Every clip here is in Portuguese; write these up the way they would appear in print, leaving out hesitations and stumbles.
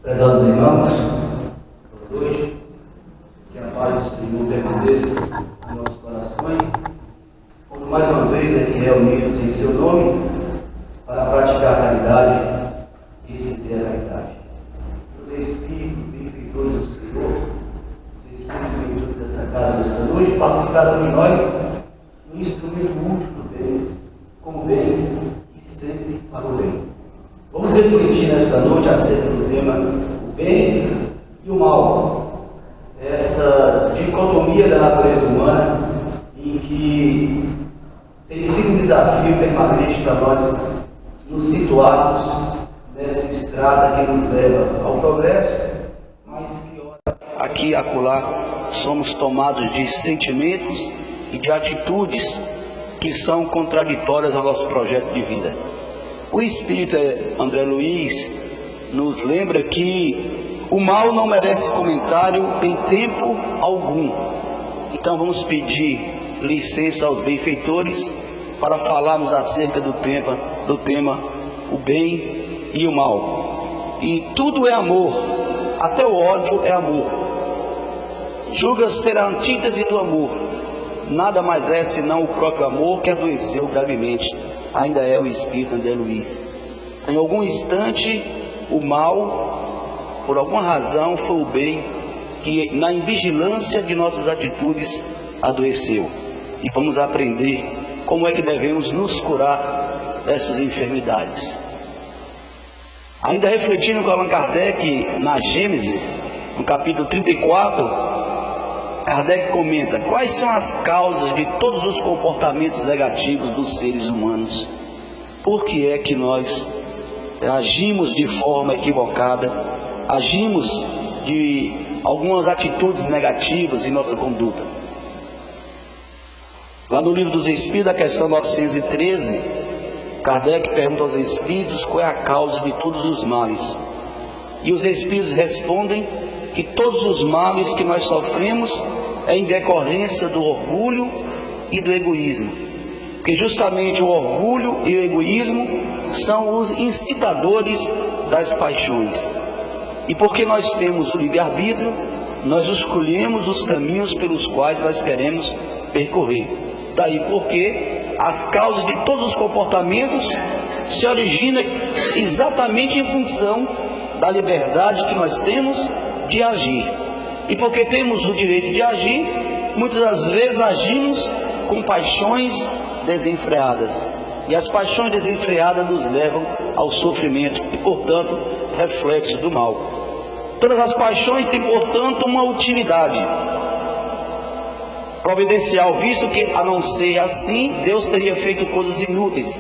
Prezados irmãos, boa noite, que a paz do Senhor permaneça em nossos corações. Como mais uma vez aqui reunidos em seu nome, para praticar a caridade e exceder a caridade. Os Espíritos benfeitores do Senhor, os Espíritos benfeitores dessa casa desta noite, façam de cada um de nós um instrumento útil do bem, com o bem e sempre para o bem. Vamos refletir nesta noite acerca do tema o bem e o mal. Essa dicotomia da natureza humana em que tem sido um desafio permanente para nós nos situarmos nessa estrada que nos leva ao progresso, mas que aqui e acolá somos tomados de sentimentos e de atitudes que são contraditórias ao nosso projeto de vida. O Espírito André Luiz nos lembra que o mal não merece comentário em tempo algum. Então vamos pedir licença aos benfeitores para falarmos acerca do tema o bem e o mal. E tudo é amor, até o ódio é amor. Julga ser a antítese do amor. Nada mais é senão o próprio amor que adoeceu gravemente. Ainda é o Espírito André Luiz. Em algum instante, o mal, por alguma razão, foi o bem que, na invigilância de nossas atitudes, adoeceu. E vamos aprender como é que devemos nos curar dessas enfermidades. Ainda refletindo com Allan Kardec na Gênese, no capítulo 34, Kardec comenta: quais são as causas de todos os comportamentos negativos dos seres humanos? Por que é que nós agimos de forma equivocada, agimos de algumas atitudes negativas em nossa conduta? Lá no Livro dos Espíritos, a questão 913, Kardec pergunta aos Espíritos qual é a causa de todos os males. E os Espíritos respondem que todos os males que nós sofremos é em decorrência do orgulho e do egoísmo. Porque justamente o orgulho e o egoísmo são os incitadores das paixões. E porque nós temos o livre-arbítrio, nós escolhemos os caminhos pelos quais nós queremos percorrer. Daí porque as causas de todos os comportamentos se originam exatamente em função da liberdade que nós temos de agir. E porque temos o direito de agir, muitas das vezes agimos com paixões desenfreadas. E as paixões desenfreadas nos levam ao sofrimento e, portanto, reflexo do mal. Todas as paixões têm, portanto, uma utilidade providencial, visto que, a não ser assim, Deus teria feito coisas inúteis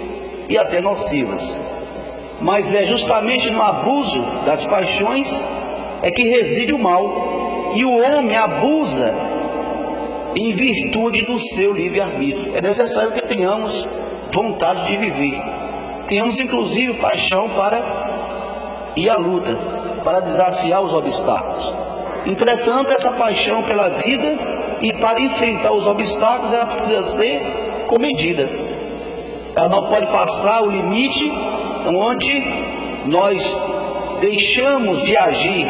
e até nocivas. Mas é justamente no abuso das paixões é que reside o mal, e o homem abusa em virtude do seu livre-arbítrio. É necessário que tenhamos vontade de viver, tenhamos inclusive paixão para ir à luta, para desafiar os obstáculos. Entretanto, essa paixão pela vida e para enfrentar os obstáculos, ela precisa ser comedida. Ela não pode passar o limite onde nós deixamos de agir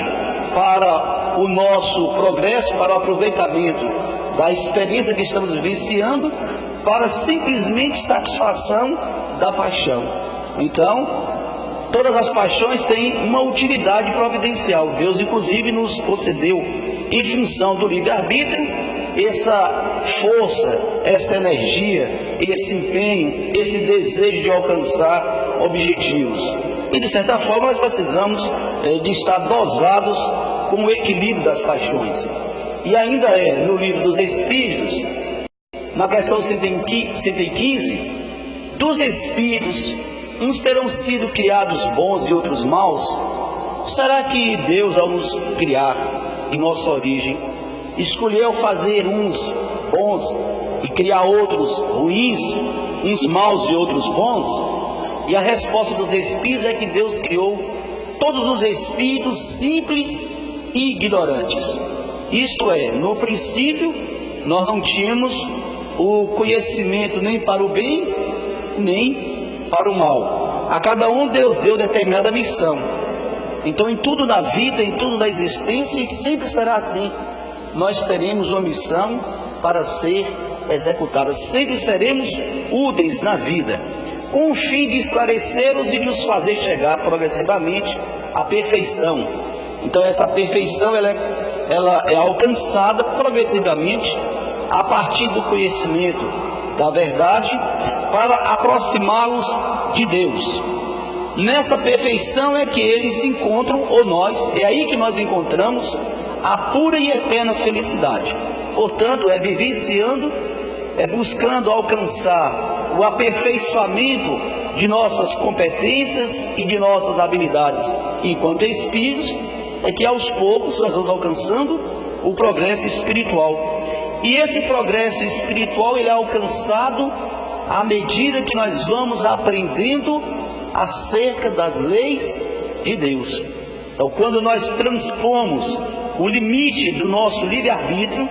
para o nosso progresso, para o aproveitamento da experiência que estamos vivenciando, para simplesmente satisfação da paixão. Então, todas as paixões têm uma utilidade providencial. Deus, inclusive, nos concedeu, em função do livre-arbítrio, essa força, essa energia, esse empenho, esse desejo de alcançar objetivos. E, de certa forma, nós precisamos de estar dosados com o equilíbrio das paixões. E ainda é no Livro dos Espíritos, na questão 115, dos Espíritos, uns terão sido criados bons e outros maus. Será que Deus, ao nos criar em nossa origem, escolheu fazer uns bons e criar outros ruins, uns maus e outros bons? E a resposta dos Espíritos é que Deus criou todos os espíritos simples e ignorantes. Isto é, no princípio, nós não tínhamos o conhecimento nem para o bem, nem para o mal. A cada um Deus deu determinada missão. Então, em tudo na vida, em tudo na existência, e sempre será assim, nós teremos uma missão para ser executada. Sempre seremos úteis na vida, com o fim de esclarecê-los e de os fazer chegar progressivamente à perfeição. Então, essa perfeição ela é alcançada progressivamente a partir do conhecimento da verdade, para aproximá-los de Deus. Nessa perfeição é que eles encontram, ou nós, é aí que nós encontramos a pura e eterna felicidade. Portanto, é vivenciando, é buscando alcançar o aperfeiçoamento de nossas competências e de nossas habilidades enquanto espíritos, é que aos poucos nós vamos alcançando o progresso espiritual. E esse progresso espiritual ele é alcançado à medida que nós vamos aprendendo acerca das leis de Deus. Então, quando nós transpomos o limite do nosso livre-arbítrio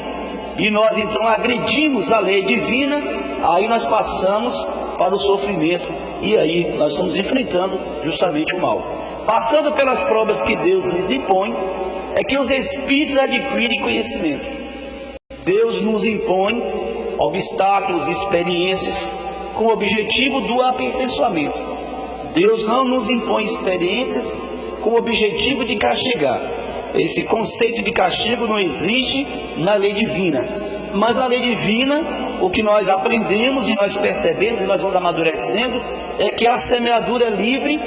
e nós então agredimos a lei divina, aí nós passamos para o sofrimento e aí nós estamos enfrentando justamente o mal. Passando pelas provas que Deus lhes impõe, é que os espíritos adquirem conhecimento. Deus nos impõe obstáculos, experiências, com o objetivo do aperfeiçoamento. Deus não nos impõe experiências com o objetivo de castigar. Esse conceito de castigo não existe na lei divina. Mas na lei divina, o que nós aprendemos e nós percebemos e nós vamos amadurecendo, é que a semeadura é livre,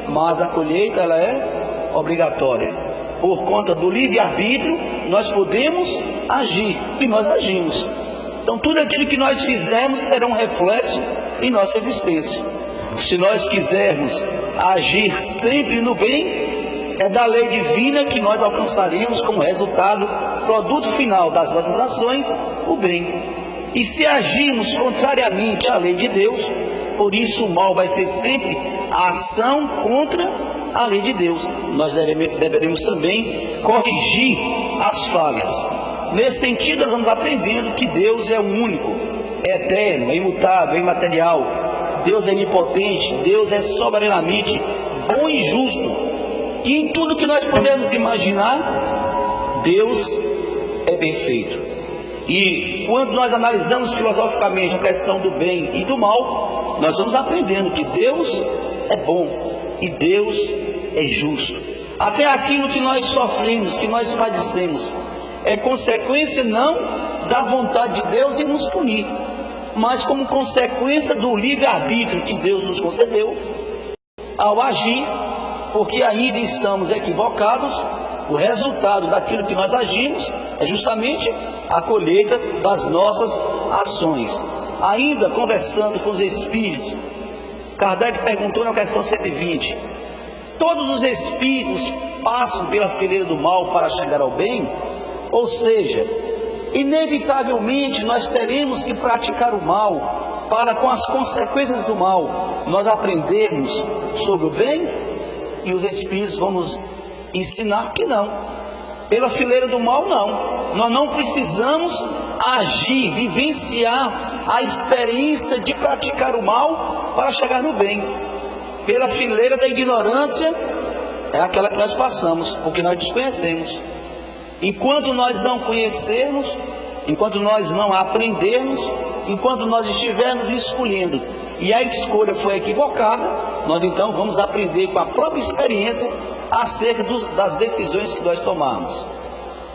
mas a colheita ela é obrigatória. Por conta do livre-arbítrio, nós podemos agir e nós agimos. Então, tudo aquilo que nós fizermos terá um reflexo em nossa existência. Se nós quisermos agir sempre no bem, é da lei divina que nós alcançaremos como resultado, produto final das nossas ações, o bem. E se agirmos contrariamente à lei de Deus, por isso o mal vai ser sempre a ação contra a lei de Deus. Nós deveremos também corrigir as falhas. Nesse sentido, nós vamos aprendendo que Deus é o único, é eterno, é imutável, é imaterial. Deus é onipotente, Deus é soberanamente bom e justo. E em tudo que nós podemos imaginar, Deus é perfeito. E quando nós analisamos filosoficamente a questão do bem e do mal, nós vamos aprendendo que Deus é bom e Deus é justo. Até aquilo que nós sofremos, que nós padecemos, é consequência não da vontade de Deus em nos punir, mas como consequência do livre-arbítrio que Deus nos concedeu ao agir, porque ainda estamos equivocados. O resultado daquilo que nós agimos é justamente a colheita das nossas ações. Ainda conversando com os espíritos, Kardec perguntou na questão 120: todos os espíritos passam pela fileira do mal para chegar ao bem? Ou seja, inevitavelmente nós teremos que praticar o mal para, com as consequências do mal, nós aprendermos sobre o bem? E os espíritos vão nos ensinar que não. Pela fileira do mal, não. Nós não precisamos agir, vivenciar a experiência de praticar o mal para chegar no bem. Pela fileira da ignorância é aquela que nós passamos, porque nós desconhecemos. Enquanto nós não conhecermos, enquanto nós não aprendermos, enquanto nós estivermos escolhendo e a escolha foi equivocada, nós então vamos aprender com a própria experiência acerca das decisões que nós tomamos.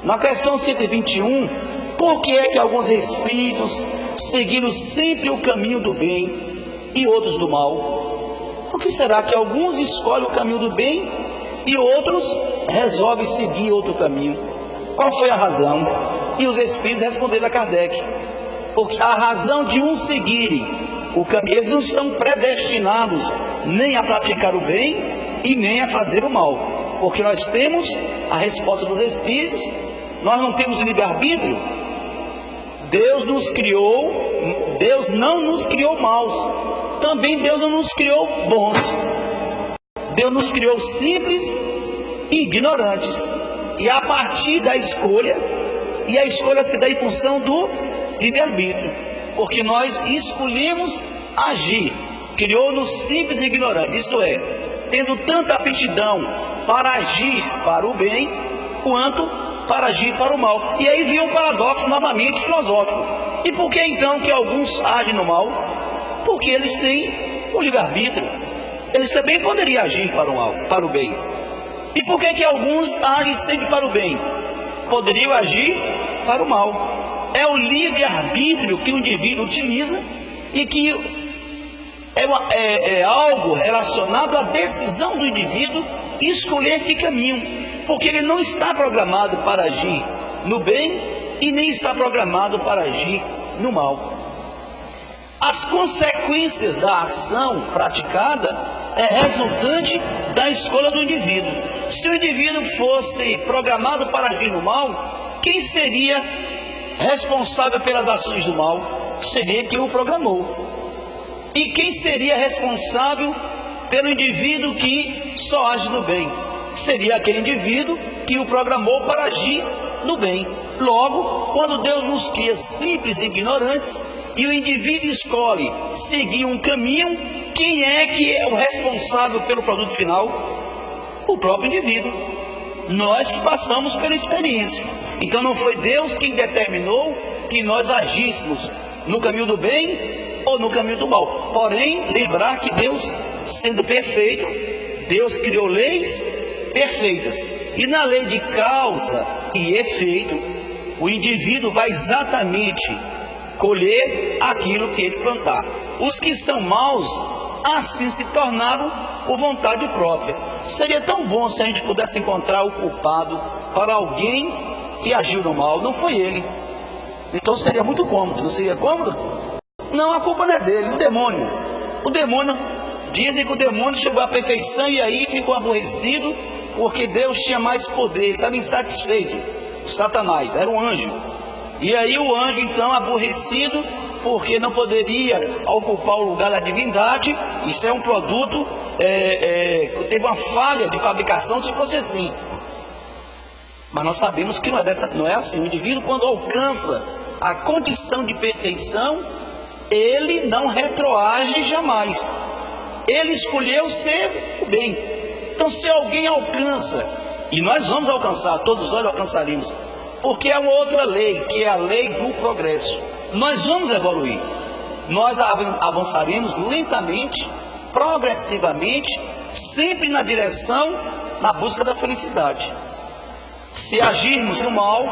Na questão 121, por que é que alguns espíritos seguiram sempre o caminho do bem e outros do mal? Por que será que alguns escolhem o caminho do bem e outros resolvem seguir outro caminho? Qual foi a razão? E os espíritos responderam a Kardec: porque a razão de uns seguirem o caminho, eles não estão predestinados nem a praticar o bem e nem a fazer o mal, porque nós temos a resposta dos espíritos. Nós não temos livre-arbítrio. Deus nos criou, Deus não nos criou maus, também Deus não nos criou bons. Deus nos criou simples e ignorantes, e a partir da escolha, e a escolha se dá em função do livre-arbítrio, porque nós escolhemos agir. Criou-nos simples e ignorantes, isto é, tendo tanta aptidão para agir para o bem, quanto para agir para o mal. E aí vem um paradoxo novamente filosófico. E por que então que alguns agem no mal? Porque eles têm o livre-arbítrio. Eles também poderiam agir para o mal, para o bem. E por que alguns agem sempre para o bem? Poderiam agir para o mal. É o livre-arbítrio que o indivíduo utiliza e que é algo relacionado à decisão do indivíduo escolher que caminho. Porque ele não está programado para agir no bem e nem está programado para agir no mal. As consequências da ação praticada é resultante da escolha do indivíduo. Se o indivíduo fosse programado para agir no mal, quem seria responsável pelas ações do mal? Seria quem o programou. E quem seria responsável pelo indivíduo que só age no bem? Seria aquele indivíduo que o programou para agir no bem. Logo, quando Deus nos cria simples e ignorantes, e o indivíduo escolhe seguir um caminho, quem é que é o responsável pelo produto final? O próprio indivíduo. Nós que passamos pela experiência. Então não foi Deus quem determinou que nós agíssemos no caminho do bem ou no caminho do mal. Porém, lembrar que Deus, sendo perfeito, Deus criou leis perfeitas. E na lei de causa e efeito, o indivíduo vai exatamente colher aquilo que ele plantar. Os que são maus, assim se tornaram por vontade própria. Seria tão bom se a gente pudesse encontrar o culpado para alguém que agiu no mal. Não foi ele. Então seria muito cômodo. Não seria cômodo? Não, a culpa não é dele, o demônio. O demônio, dizem que o demônio chegou à perfeição e aí ficou aborrecido porque Deus tinha mais poder, ele estava insatisfeito. Satanás era um anjo. E aí o anjo então aborrecido porque não poderia ocupar o lugar da divindade. Isso é um produto, teve uma falha de fabricação se fosse assim. Mas nós sabemos que não é assim. O indivíduo, quando alcança a condição de perfeição, ele não retroage jamais. Ele escolheu ser o bem. Então se alguém alcança, e nós vamos alcançar, todos nós alcançaremos, porque é uma outra lei, que é a lei do progresso. Nós vamos evoluir. Nós avançaremos lentamente, progressivamente, sempre na direção, na busca da felicidade. Se agirmos no mal,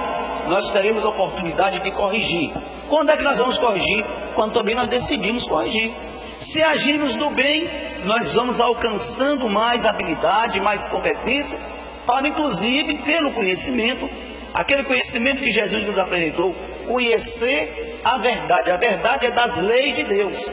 nós teremos a oportunidade de corrigir. Quando é que nós vamos corrigir? Quando também nós decidimos corrigir. Se agirmos do bem, nós vamos alcançando mais habilidade, mais competência, para inclusive, pelo conhecimento, aquele conhecimento que Jesus nos apresentou, conhecer a verdade. A verdade é das leis de Deus,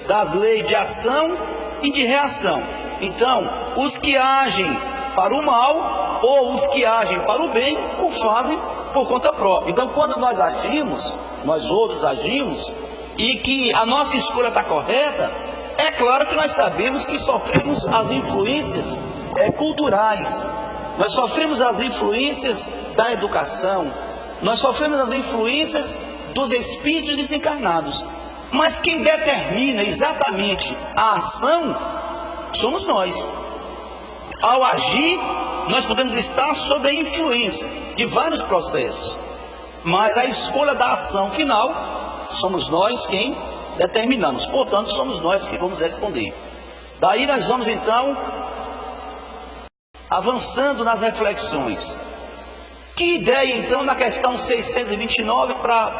das leis de ação e de reação. Então, os que agem para o mal ou os que agem para o bem, o fazem por conta própria. Então, quando nós agimos, nós outros agimos, e que a nossa escolha está correta, é claro que nós sabemos que sofremos as influências culturais. Nós sofremos as influências da educação, nós sofremos as influências dos espíritos desencarnados. Mas quem determina exatamente a ação somos nós. Ao agir, nós podemos estar sob a influência de vários processos, mas a escolha da ação final somos nós quem determinamos. Portanto, somos nós que vamos responder. Daí nós vamos então avançando nas reflexões. Que ideia então na questão 629 para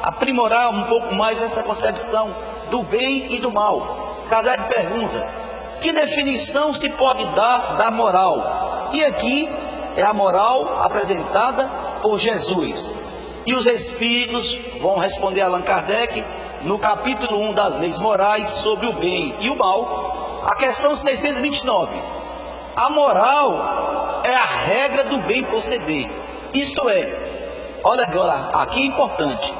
aprimorar um pouco mais essa concepção do bem e do mal? Kardec pergunta: que definição se pode dar da moral? E aqui é a moral apresentada por Jesus. E os espíritos vão responder a Allan Kardec no capítulo 1 das leis morais sobre o bem e o mal, a questão 629. A moral é a regra do bem proceder. Isto é, olha agora, aqui é importante.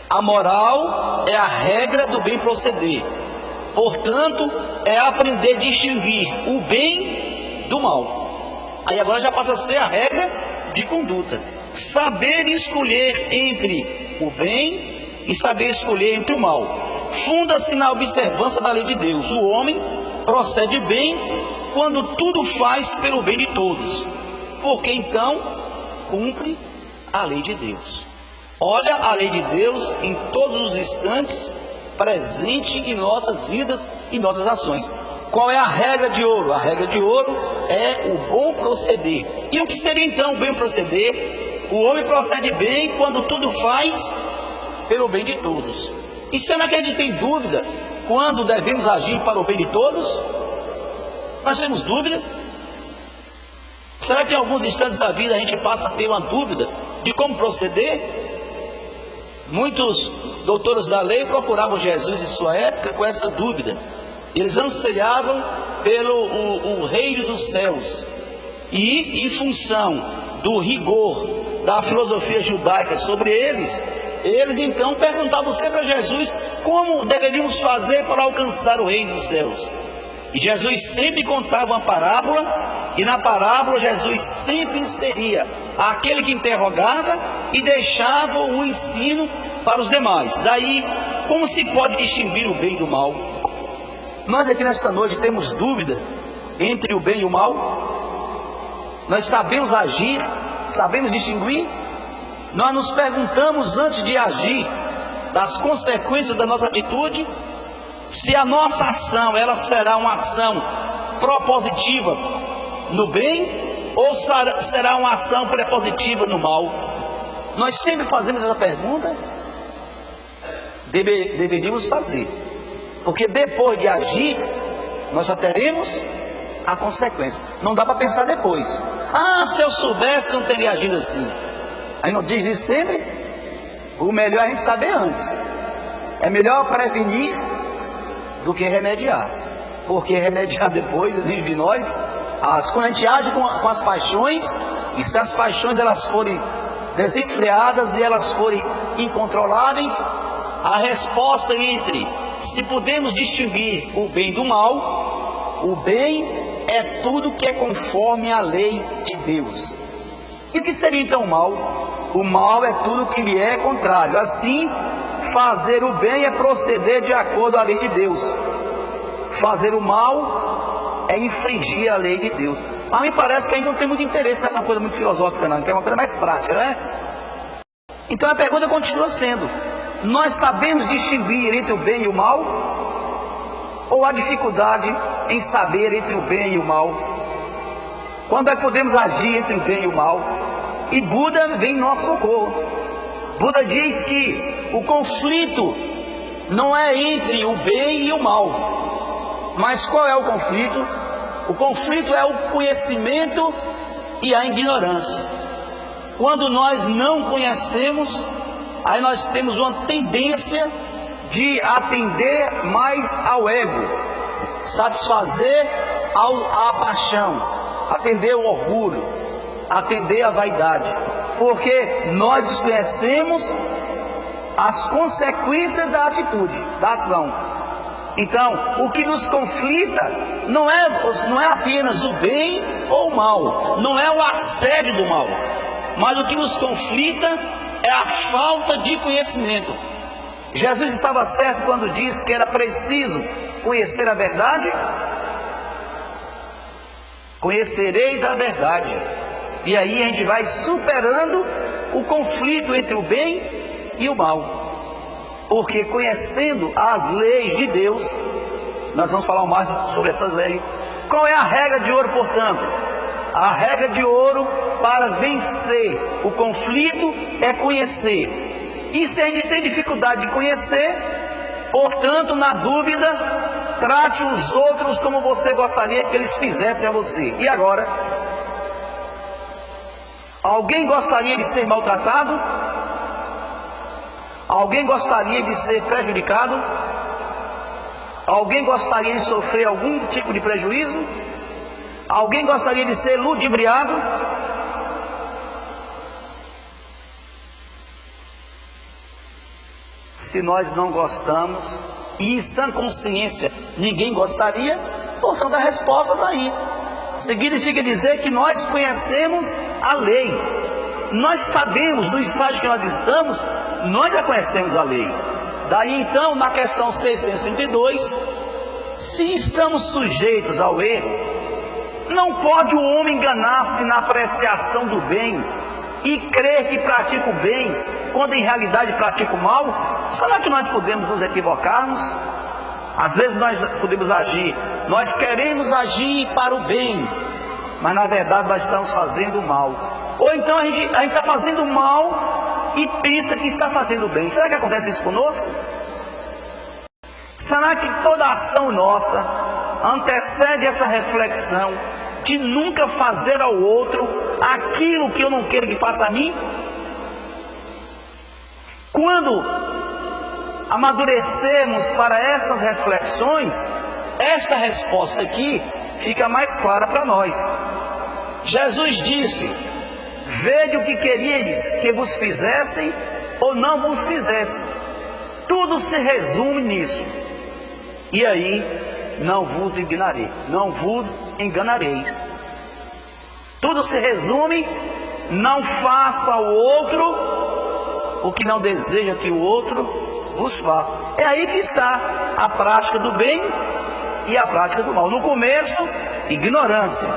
A moral é a regra do bem proceder. Portanto, é aprender a distinguir o bem do mal. Aí agora já passa a ser a regra de conduta. Saber escolher entre o bem e saber escolher entre o mal. Funda-se na observância da lei de Deus. O homem procede bem quando tudo faz pelo bem de todos, porque então cumpre a lei de Deus. Olha a lei de Deus em todos os instantes, presente em nossas vidas e nossas ações. Qual é a regra de ouro? A regra de ouro é o bom proceder. E o que seria então o bem proceder? O homem procede bem quando tudo faz pelo bem de todos. E será que a gente tem dúvida quando devemos agir para o bem de todos? Nós temos dúvida? Será que em alguns instantes da vida a gente passa a ter uma dúvida de como proceder? Muitos doutores da lei procuravam Jesus em sua época com essa dúvida. Eles ansiavam pelo o reino dos céus. E em função do rigor da filosofia judaica sobre eles então perguntavam sempre a Jesus como deveríamos fazer para alcançar o reino dos céus. E Jesus sempre contava uma parábola, e na parábola Jesus sempre inseria aquele que interrogava e deixava o ensino para os demais. Daí, como se pode distinguir o bem do mal? Nós aqui nesta noite temos dúvida entre o bem e o mal? Nós sabemos agir? Sabemos distinguir? Nós nos perguntamos antes de agir das consequências da nossa atitude? Se a nossa ação, ela será uma ação propositiva no bem ou será uma ação prepositiva no mal? Nós sempre fazemos essa pergunta. Deveríamos fazer, porque depois de agir, nós só teremos a consequência. Não dá para pensar depois. Se eu soubesse, não teria agido assim. Aí não diz isso sempre? O melhor é a gente saber antes. É melhor prevenir do que remediar, porque remediar depois exige de nós, quando a gente age com as paixões, e se as paixões elas forem desenfreadas e elas forem incontroláveis, a resposta entre se podemos distinguir o bem do mal, o bem é tudo que é conforme a lei de Deus. E o que seria então o mal? O mal é tudo que lhe é contrário. Assim, fazer o bem é proceder de acordo com a lei de Deus. Fazer o mal é infringir a lei de Deus. Mas me parece que a gente não tem muito interesse nessa coisa muito filosófica, não, que é uma coisa mais prática, né? Então a pergunta continua sendo: nós sabemos distinguir entre o bem e o mal? Ou há dificuldade em saber entre o bem e o mal? Quando é que podemos agir entre o bem e o mal? E Buda vem em nosso socorro. Buda diz que o conflito não é entre o bem e o mal. Mas qual é o conflito? O conflito é o conhecimento e a ignorância. Quando nós não conhecemos, aí nós temos uma tendência de atender mais ao ego, satisfazer a paixão, atender o orgulho, atender a vaidade, porque nós desconhecemos as consequências da atitude, da ação. Então, o que nos conflita não é apenas o bem ou o mal, não é o assédio do mal, mas o que nos conflita é a falta de conhecimento. Jesus estava certo quando disse que era preciso conhecer a verdade? Conhecereis a verdade. E aí a gente vai superando o conflito entre o bem e o mal. Porque conhecendo as leis de Deus, nós vamos falar mais sobre essas leis. Qual é a regra de ouro, portanto? A regra de ouro para vencer o conflito é conhecer. E se a gente tem dificuldade de conhecer, portanto, na dúvida, trate os outros como você gostaria que eles fizessem a você. E agora? Alguém gostaria de ser maltratado? Alguém gostaria de ser prejudicado? Alguém gostaria de sofrer algum tipo de prejuízo? Alguém gostaria de ser ludibriado? Se nós não gostamos, e em sã consciência ninguém gostaria, portanto a resposta está aí. Significa dizer que nós conhecemos a lei. Nós sabemos, no estágio que nós estamos, nós já conhecemos a lei. Daí então, na questão 632, se estamos sujeitos ao erro, Não pode o homem enganar-se na apreciação do bem e crer que pratica o bem, quando em realidade pratica o mal. Será que nós podemos nos equivocarmos? Às vezes nós podemos agir, nós queremos agir para o bem, mas na verdade nós estamos fazendo o mal. Ou então a gente está fazendo o mal e pensa que está fazendo o bem. Será que acontece isso conosco? Será que toda ação nossa antecede essa reflexão de nunca fazer ao outro aquilo que eu não quero que faça a mim? Quando amadurecermos para estas reflexões, esta resposta aqui fica mais clara para nós. Jesus disse: vede o que queríeis que vos fizessem ou não vos fizessem. Tudo se resume nisso. E aí, não vos enganareis. Tudo se resume: não faça ao outro o que não deseja que o outro vos faça. É aí que está a prática do bem e a prática do mal. No começo, ignorância,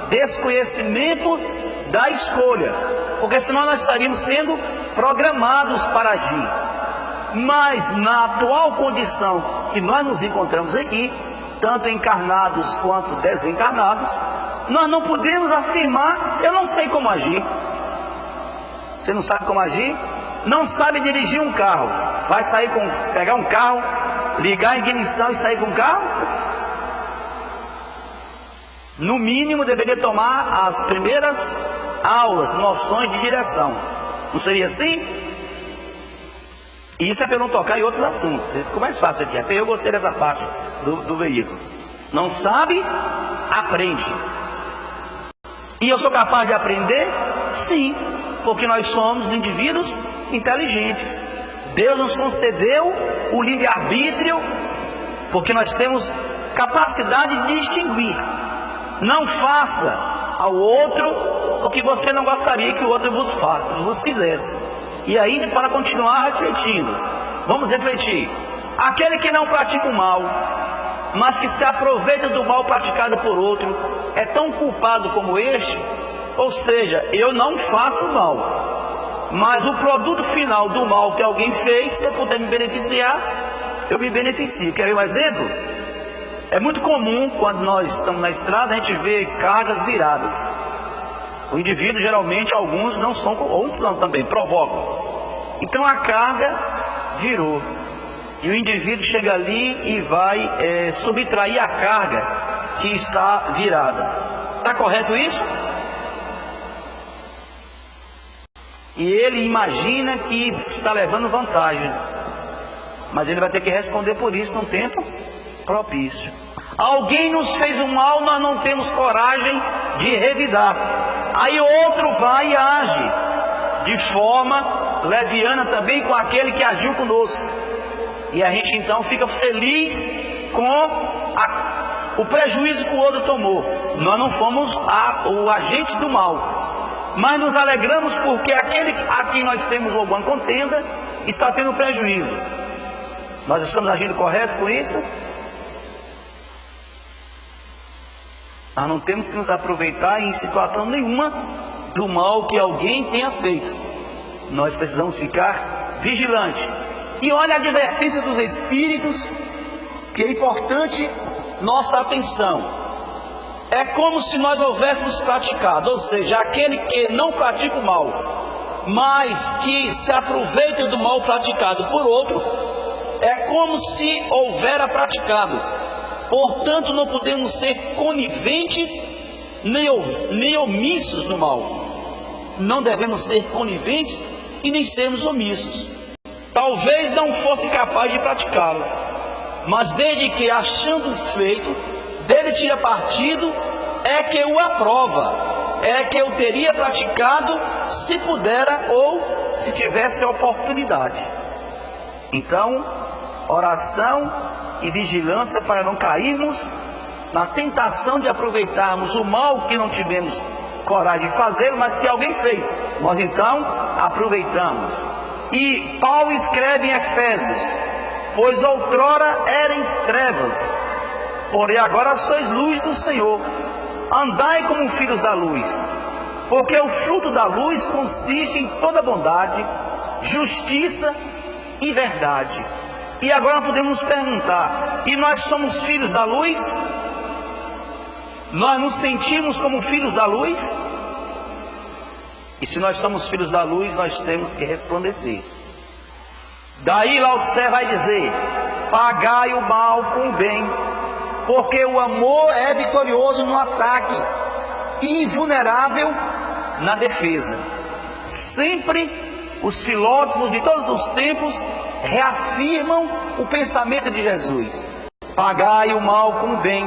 desconhecimento da escolha, porque senão nós estaríamos sendo programados para agir. Mas na atual condição que nós nos encontramos aqui, tanto encarnados quanto desencarnados, nós não podemos afirmar: eu não sei como agir. Você não sabe como agir? Não sabe dirigir um carro, vai pegar um carro, ligar a ignição e sair com o carro? No mínimo deveria tomar as primeiras aulas, noções de direção. Não seria assim? E isso é para eu não tocar em outros assuntos. Ficou mais fácil aqui. Até eu gostei dessa parte do veículo. Não sabe, aprende. E eu sou capaz de aprender? Sim, porque nós somos indivíduos inteligentes. Deus nos concedeu o livre-arbítrio, porque nós temos capacidade de distinguir. Não faça ao outro o que você não gostaria que o outro vos fizesse. E aí, para continuar refletindo, vamos refletir. Aquele que não pratica o mal, mas que se aproveita do mal praticado por outro, é tão culpado como este? Ou seja, eu não faço mal, mas o produto final do mal que alguém fez, se eu puder me beneficiar, eu me beneficio. Quer ver um exemplo? É muito comum, quando nós estamos na estrada, a gente vê cargas viradas. O indivíduo, geralmente, alguns não são, ou são também, provocam. Então a carga virou. E o indivíduo chega ali e vai subtrair a carga que está virada. Está correto isso? E ele imagina que está levando vantagem. Mas ele vai ter que responder por isso num tempo propício. Alguém nos fez o mal, nós não temos coragem de revidar. Aí outro vai e age de forma leviana também com aquele que agiu conosco. E a gente então fica feliz com o prejuízo que o outro tomou. Nós não fomos o agente do mal, mas nos alegramos porque aquele a quem nós temos alguma contenda está tendo prejuízo. Nós estamos agindo correto com isso? Nós não temos que nos aproveitar em situação nenhuma do mal que alguém tenha feito. Nós precisamos ficar vigilantes. E olha a advertência dos Espíritos, que é importante nossa atenção. É como se nós houvéssemos praticado, ou seja, aquele que não pratica o mal, mas que se aproveita do mal praticado por outro, é como se houvera praticado. Portanto, não podemos ser coniventes nem omissos no mal. Não devemos ser coniventes e nem sermos omissos. Talvez não fosse capaz de praticá-lo, mas desde que, achando feito, dele tira partido, é que o aprova, é que eu teria praticado se pudera ou se tivesse a oportunidade. Então, oração e vigilância para não cairmos na tentação de aproveitarmos o mal que não tivemos coragem de fazer, mas que alguém fez. Nós então aproveitamos. E Paulo escreve em Efésios: pois outrora ereis trevas, porém agora sois luz do Senhor. andai como filhos da luz, porque o fruto da luz consiste em toda bondade, justiça e verdade. E agora podemos nos perguntar, e nós somos filhos da luz? Nós nos sentimos como filhos da luz? E se nós somos filhos da luz, nós temos que resplandecer. Daí Laodiceia vai dizer: pagai o mal com o bem, porque o amor é vitorioso no ataque e invulnerável na defesa. Sempre os filósofos de todos os tempos reafirmam o pensamento de Jesus: pagai o mal com o bem,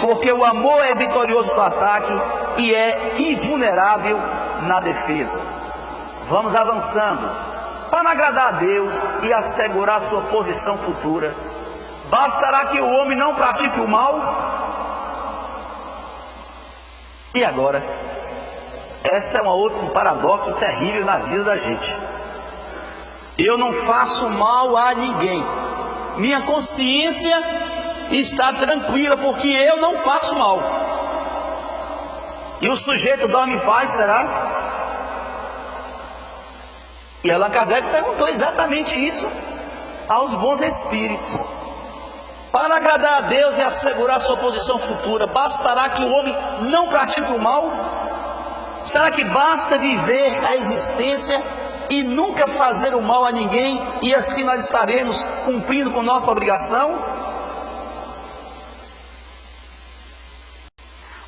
porque o amor é vitorioso no ataque e é invulnerável na defesa. Vamos avançando. Para agradar a Deus e assegurar sua posição futura, bastará que o homem não pratique o mal? E agora? Essa é um paradoxo terrível na vida da gente. Eu não faço mal a ninguém. Minha consciência está tranquila porque eu não faço mal. E o sujeito dorme em paz, será? E Allan Kardec perguntou exatamente isso aos bons espíritos. Para agradar a Deus e assegurar sua posição futura, bastará que o homem não pratique o mal? Será que basta viver a existência e nunca fazer o mal a ninguém, e assim nós estaremos cumprindo com nossa obrigação?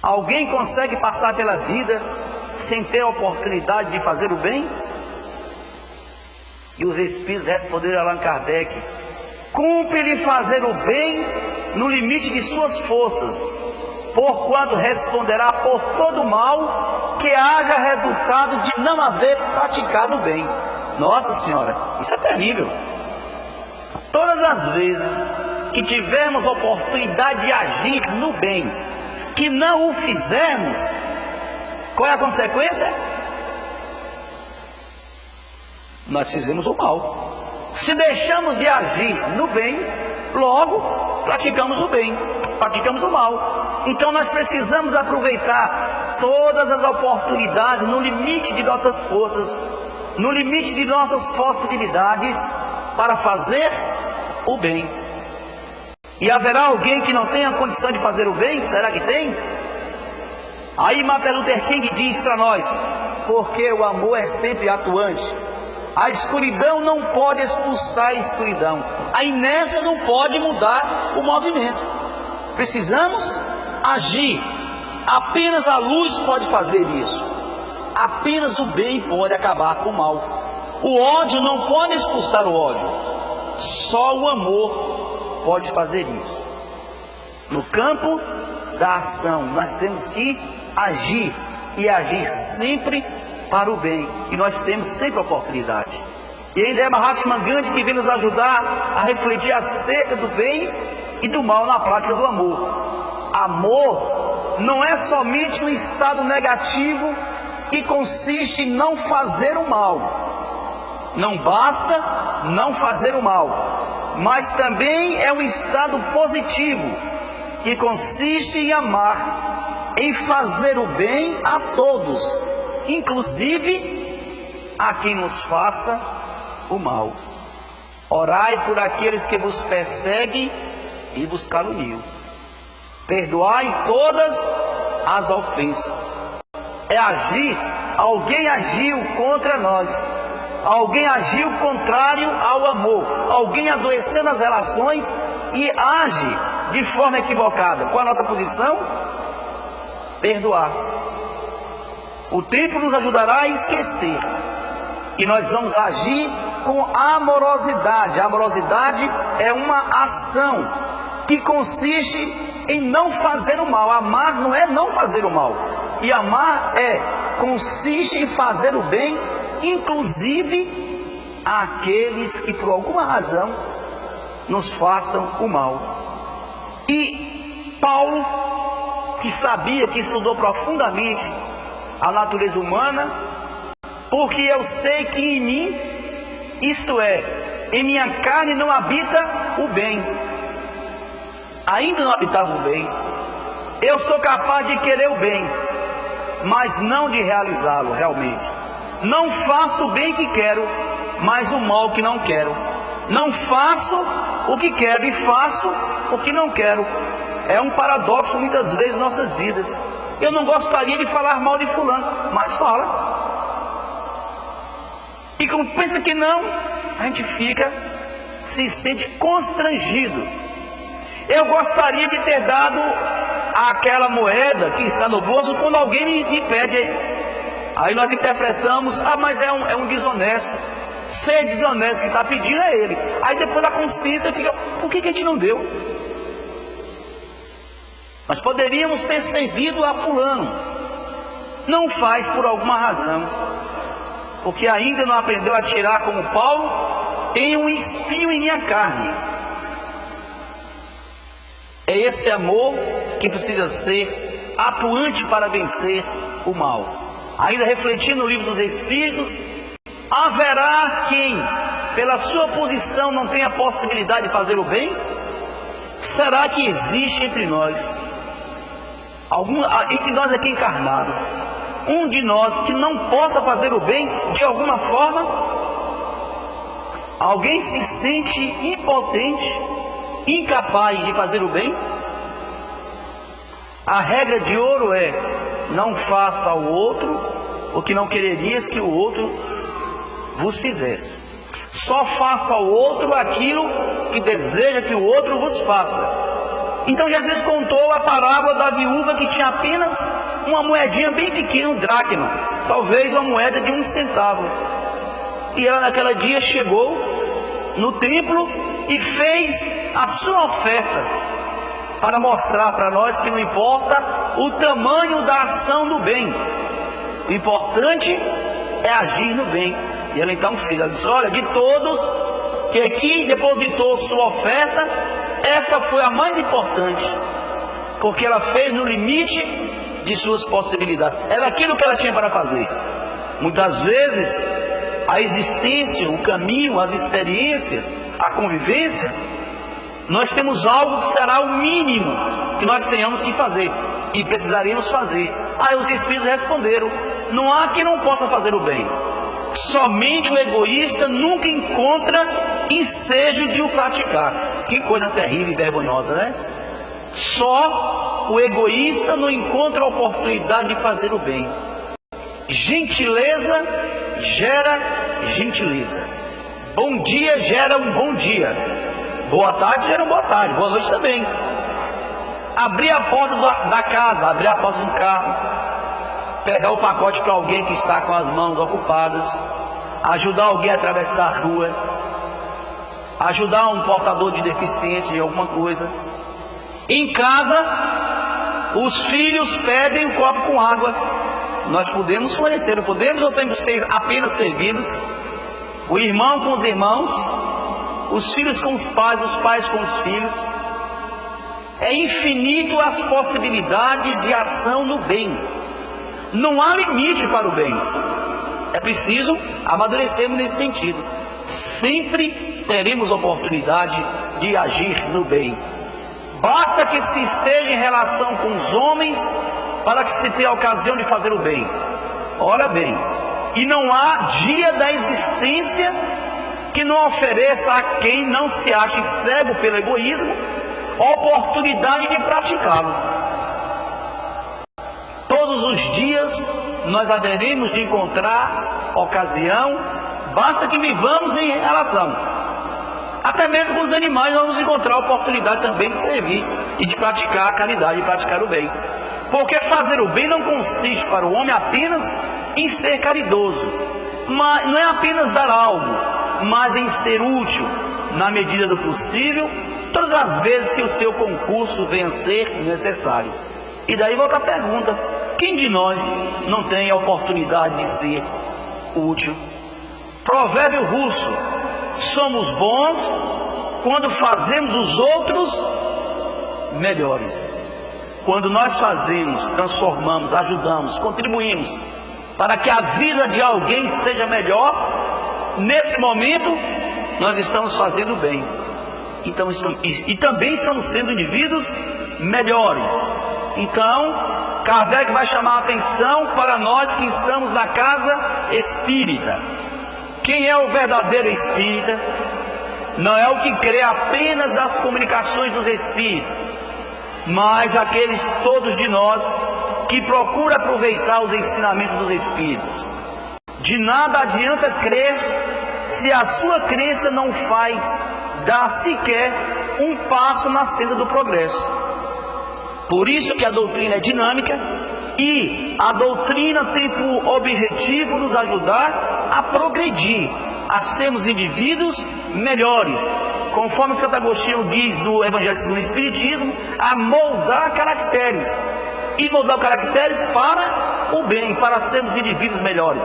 Alguém consegue passar pela vida sem ter a oportunidade de fazer o bem? E os espíritos responderam a Allan Kardec: cumpre-lhe fazer o bem no limite de suas forças, porquanto responderá por todo mal que haja resultado de não haver praticado o bem. Nossa Senhora, isso é terrível. Todas as vezes que tivermos oportunidade de agir no bem, que não o fizermos, qual é a consequência? Nós fizemos o mal. Se deixamos de agir no bem, logo praticamos o bem, praticamos o mal. Então nós precisamos aproveitar todas as oportunidades no limite de nossas forças, no limite de nossas possibilidades, para fazer o bem. E haverá alguém que não tenha condição de fazer o bem? Será que tem? Aí Martin Luther King diz para nós: porque o amor é sempre atuante. A escuridão não pode expulsar a escuridão. A inércia não pode mudar o movimento. Precisamos agir. Apenas a luz pode fazer isso. Apenas o bem pode acabar com o mal. O ódio não pode expulsar o ódio. Só o amor pode fazer isso. No campo da ação, nós temos que agir. E agir sempre para o bem, e nós temos sempre a oportunidade. E ainda é Mahatma Gandhi que vem nos ajudar a refletir acerca do bem e do mal na prática do amor. Amor não é somente um estado negativo que consiste em não fazer o mal. Não basta não fazer o mal, mas também é um estado positivo que consiste em amar, em fazer o bem a todos, inclusive a quem nos faça o mal. Orai por aqueles que vos perseguem e vos caluniam. Perdoai todas as ofensas. É agir. Alguém agiu contra nós. Alguém agiu contrário ao amor. Alguém adoeceu nas relações e age de forma equivocada. Qual a nossa posição? Perdoar. O tempo nos ajudará a esquecer. E nós vamos agir com amorosidade. A amorosidade é uma ação que consiste em não fazer o mal. Amar não é não fazer o mal. E amar consiste em fazer o bem, inclusive àqueles que por alguma razão nos façam o mal. E Paulo, que sabia, que estudou profundamente a natureza humana, porque eu sei que em mim, isto é, em minha carne não habita o bem. Ainda não habitava o bem. Eu sou capaz de querer o bem, mas não de realizá-lo realmente. Não faço o bem que quero, mas o mal que não quero. Não faço o que quero e faço o que não quero. É um paradoxo muitas vezes em nossas vidas. Eu não gostaria de falar mal de fulano, mas fala. E como pensa que não, a gente se sente constrangido. Eu gostaria de ter dado aquela moeda que está no bolso quando alguém me pede. Aí nós interpretamos, mas é um desonesto. Ser desonesto que está pedindo é ele. Aí depois a consciência fica, por que a gente não deu? Nós poderíamos ter servido a fulano. Não faz por alguma razão. Porque ainda não aprendeu a tirar como Paulo, tem um espinho em minha carne. É esse amor que precisa ser atuante para vencer o mal. Ainda refletindo no livro dos Espíritos, haverá quem, pela sua posição, não tenha possibilidade de fazer o bem? Será que existe entre nós, entre nós aqui encarnados, um de nós que não possa fazer o bem de alguma forma? Alguém se sente impotente, incapaz de fazer o bem? A regra de ouro é: não faça ao outro o que não quererias que o outro vos fizesse. Só faça ao outro aquilo que deseja que o outro vos faça. Então Jesus contou a parábola da viúva que tinha apenas uma moedinha bem pequena, um dracma, talvez uma moeda de 1 centavo. E ela naquele dia chegou no templo e fez a sua oferta, para mostrar para nós que não importa o tamanho da ação do bem, o importante é agir no bem. E ela então fez, ela disse: olha, de todos que aqui depositou sua oferta, esta foi a mais importante, porque ela fez no limite de suas possibilidades, era aquilo que ela tinha para fazer. Muitas vezes a existência, o caminho, as experiências, a convivência, nós temos algo que será o mínimo que nós tenhamos que fazer e precisaremos fazer. Aí os Espíritos responderam: não há quem não possa fazer o bem, somente o egoísta nunca encontra ensejo de o praticar. Que coisa terrível e vergonhosa, né? Só o egoísta não encontra a oportunidade de fazer o bem. Gentileza gera gentileza. Bom dia gera um bom dia. Boa tarde gera uma boa tarde. Boa noite também. Abrir a porta da casa, abrir a porta do carro, pegar o pacote para alguém que está com as mãos ocupadas, ajudar alguém a atravessar a rua, ajudar um portador de deficiência de alguma coisa. Em casa, os filhos pedem um copo com água. Nós podemos fornecer, podemos ou temos que ser apenas servidos. O irmão com os irmãos, os filhos com os pais com os filhos. É infinito as possibilidades de ação no bem. Não há limite para o bem. É preciso amadurecermos nesse sentido. Sempre teremos oportunidade de agir no bem. Basta que se esteja em relação com os homens para que se tenha a ocasião de fazer o bem. Ora bem, e não há dia da existência que não ofereça a quem não se ache cego pelo egoísmo oportunidade de praticá-lo. Todos os dias nós haveremos de encontrar ocasião, basta que vivamos em relação. Até mesmo com os animais nós vamos encontrar a oportunidade também de servir e de praticar a caridade, de praticar o bem. Porque fazer o bem não consiste para o homem apenas em ser caridoso, mas não é apenas dar algo, mas em ser útil, na medida do possível, todas as vezes que o seu concurso venha a ser necessário. E daí volta a pergunta: quem de nós não tem a oportunidade de ser útil? Provérbio russo: somos bons quando fazemos os outros melhores. Quando nós fazemos, transformamos, ajudamos, contribuímos para que a vida de alguém seja melhor, nesse momento nós estamos fazendo bem. Então, e também estamos sendo indivíduos melhores. Então, Kardec vai chamar a atenção para nós que estamos na casa espírita. Quem é o verdadeiro espírita? Não é o que crê apenas nas comunicações dos espíritos, mas aqueles todos de nós que procura aproveitar os ensinamentos dos espíritos. De nada adianta crer se a sua crença não faz dar sequer um passo na senda do progresso. Por isso que a doutrina é dinâmica e a doutrina tem por objetivo nos ajudar a progredir, a sermos indivíduos melhores, conforme Santo Agostinho diz no Evangelho segundo o Espiritismo, a moldar caracteres, e moldar caracteres para o bem, para sermos indivíduos melhores.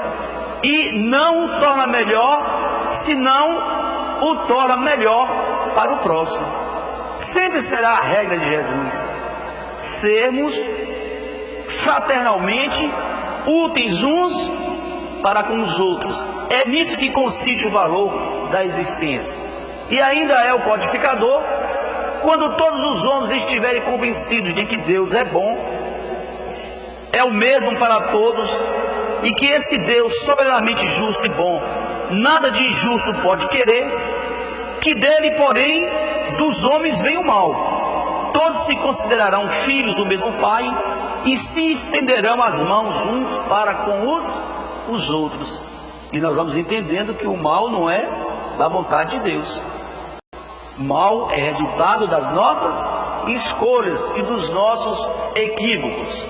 E não o torna melhor, senão o torna melhor para o próximo. Sempre será a regra de Jesus, sermos fraternalmente úteis uns para com os outros. É nisso que consiste o valor da existência. E ainda é o codificador, quando todos os homens estiverem convencidos de que Deus é bom, é o mesmo para todos, e que esse Deus soberanamente justo e bom, nada de injusto pode querer, que dele, porém, dos homens vem o mal. Todos se considerarão filhos do mesmo Pai, e se estenderão as mãos uns para com os outros. E nós vamos entendendo que o mal não é da vontade de Deus. Mal é resultado das nossas escolhas e dos nossos equívocos.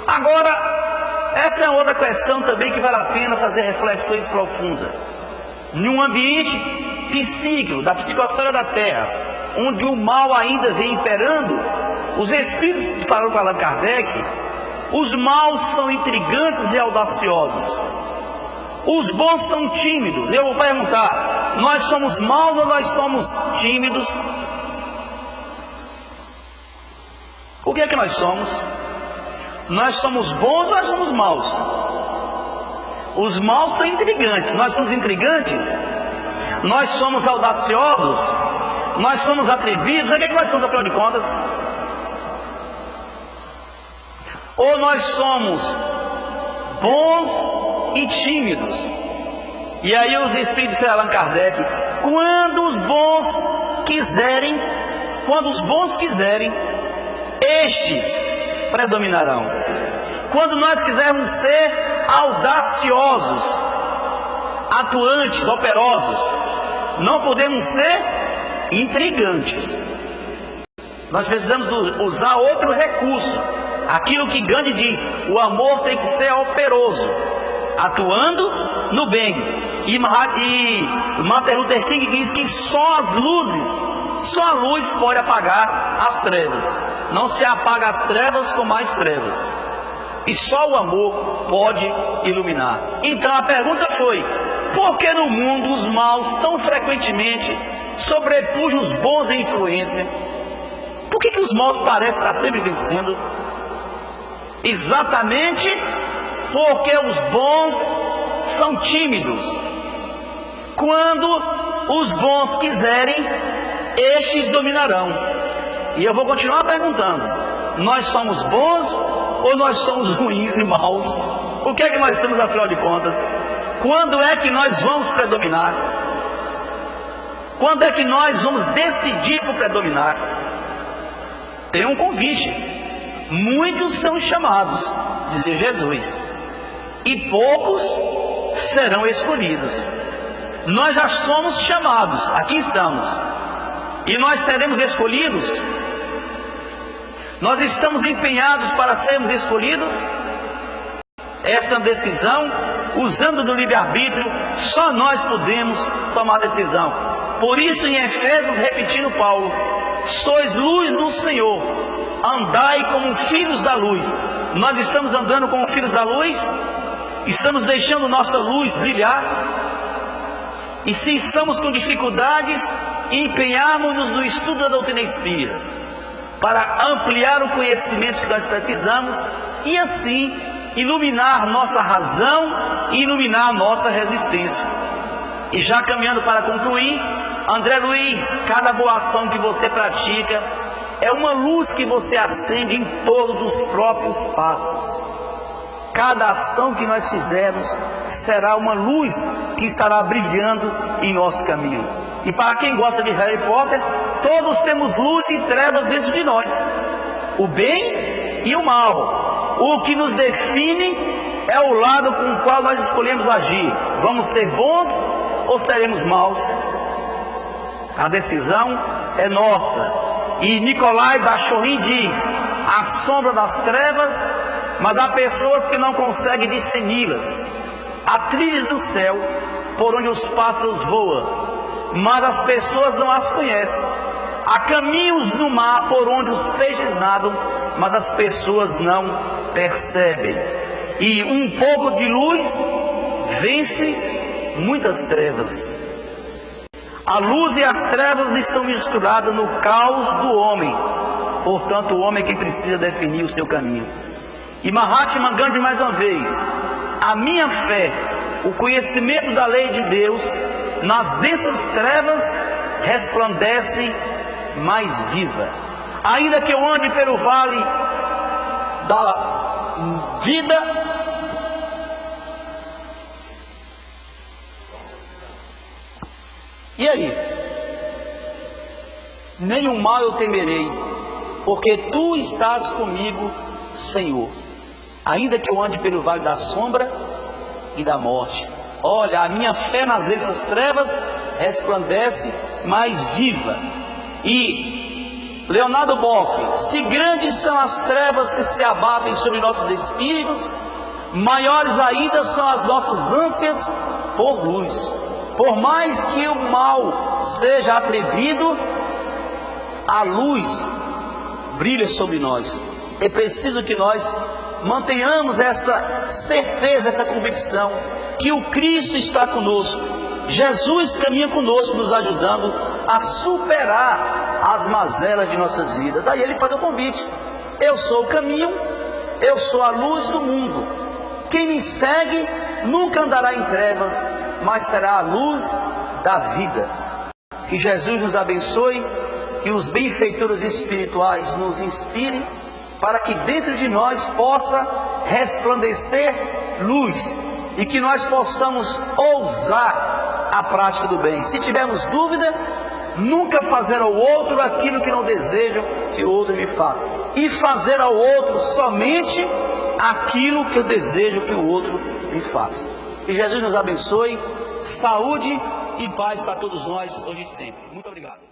Agora, essa é outra questão também que vale a pena fazer reflexões profundas. Num ambiente psíquico, da psicosfera da Terra, onde o mal ainda vem imperando, os espíritos que falaram com Allan Kardec, os maus são intrigantes e audaciosos. Os bons são tímidos. Eu vou perguntar, nós somos maus ou nós somos tímidos? O que é que nós somos? Nós somos bons ou nós somos maus? Os maus são intrigantes. Nós somos intrigantes? Nós somos audaciosos? Nós somos atrevidos? O que é que nós somos, afinal de contas? Ou nós somos bons e tímidos? E aí os espíritos de Allan Kardec, quando os bons quiserem, estes predominarão. Quando nós quisermos ser audaciosos, atuantes, operosos, não podemos ser intrigantes. Nós precisamos usar outro recurso. Aquilo que Gandhi diz, o amor tem que ser operoso, atuando no bem. E Martin Luther King diz que só a luz pode apagar as trevas. Não se apaga as trevas com mais trevas. E só o amor pode iluminar. Então a pergunta foi, por que no mundo os maus tão frequentemente sobrepujam os bons em influência? Por que os maus parecem estar sempre vencendo? Exatamente porque os bons são tímidos. Quando os bons quiserem, estes dominarão. E eu vou continuar perguntando, nós somos bons ou nós somos ruins e maus? O que é que nós somos, afinal de contas? Quando é que nós vamos predominar? Quando é que nós vamos decidir por predominar? Tem um convite. Muitos são chamados, dizia Jesus, e poucos serão escolhidos. Nós já somos chamados, aqui estamos, e nós seremos escolhidos. Nós estamos empenhados para sermos escolhidos. Essa decisão, usando do livre-arbítrio, só nós podemos tomar decisão. Por isso, em Efésios, repetindo Paulo, sois luz do Senhor, andai como filhos da luz. Nós estamos andando como filhos da luz? Estamos deixando nossa luz brilhar? E se estamos com dificuldades, empenhamos-nos no estudo da doutrina espírita, para ampliar o conhecimento que nós precisamos, e assim iluminar nossa razão e iluminar nossa resistência. E já caminhando para concluir, André Luiz, cada boa ação que você pratica, é uma luz que você acende em torno dos próprios passos. Cada ação que nós fizermos será uma luz que estará brilhando em nosso caminho. E para quem gosta de Harry Potter, todos temos luz e trevas dentro de nós, o bem e o mal. O que nos define é o lado com o qual nós escolhemos agir. Vamos ser bons ou seremos maus? A decisão é nossa. E Nicolai Bachorin diz: a sombra das trevas, mas há pessoas que não conseguem discerni-las. Há trilhas do céu por onde os pássaros voam, mas as pessoas não as conhecem. Há caminhos no mar por onde os peixes nadam, mas as pessoas não percebem. E um pouco de luz vence muitas trevas. A luz e as trevas estão misturadas no caos do homem. Portanto, o homem é quem precisa definir o seu caminho. E Mahatma Gandhi, mais uma vez: a minha fé, o conhecimento da lei de Deus, nas densas trevas resplandece mais viva. Ainda que eu ande pelo vale da vida, e aí? Nenhum mal eu temerei, porque tu estás comigo, Senhor. Ainda que eu ande pelo vale da sombra e da morte, olha, a minha fé nas densas trevas resplandece mais viva. E Leonardo Boff: se grandes são as trevas que se abatem sobre nossos espíritos, maiores ainda são as nossas ânsias por luz. Por mais que o mal seja atrevido, a luz brilha sobre nós. É preciso que nós mantenhamos essa certeza, essa convicção, que o Cristo está conosco. Jesus caminha conosco, nos ajudando a superar as mazelas de nossas vidas. Aí ele faz o convite: eu sou o caminho, eu sou a luz do mundo. Quem me segue nunca andará em trevas, mas terá a luz da vida. Que Jesus nos abençoe, que os benfeitores espirituais nos inspirem, para que dentro de nós possa resplandecer luz, e que nós possamos ousar a prática do bem. Se tivermos dúvida, nunca fazer ao outro aquilo que não desejo que o outro me faça, e fazer ao outro somente aquilo que eu desejo que o outro me faça. Que Jesus nos abençoe, saúde e paz para todos nós, hoje e sempre. Muito obrigado.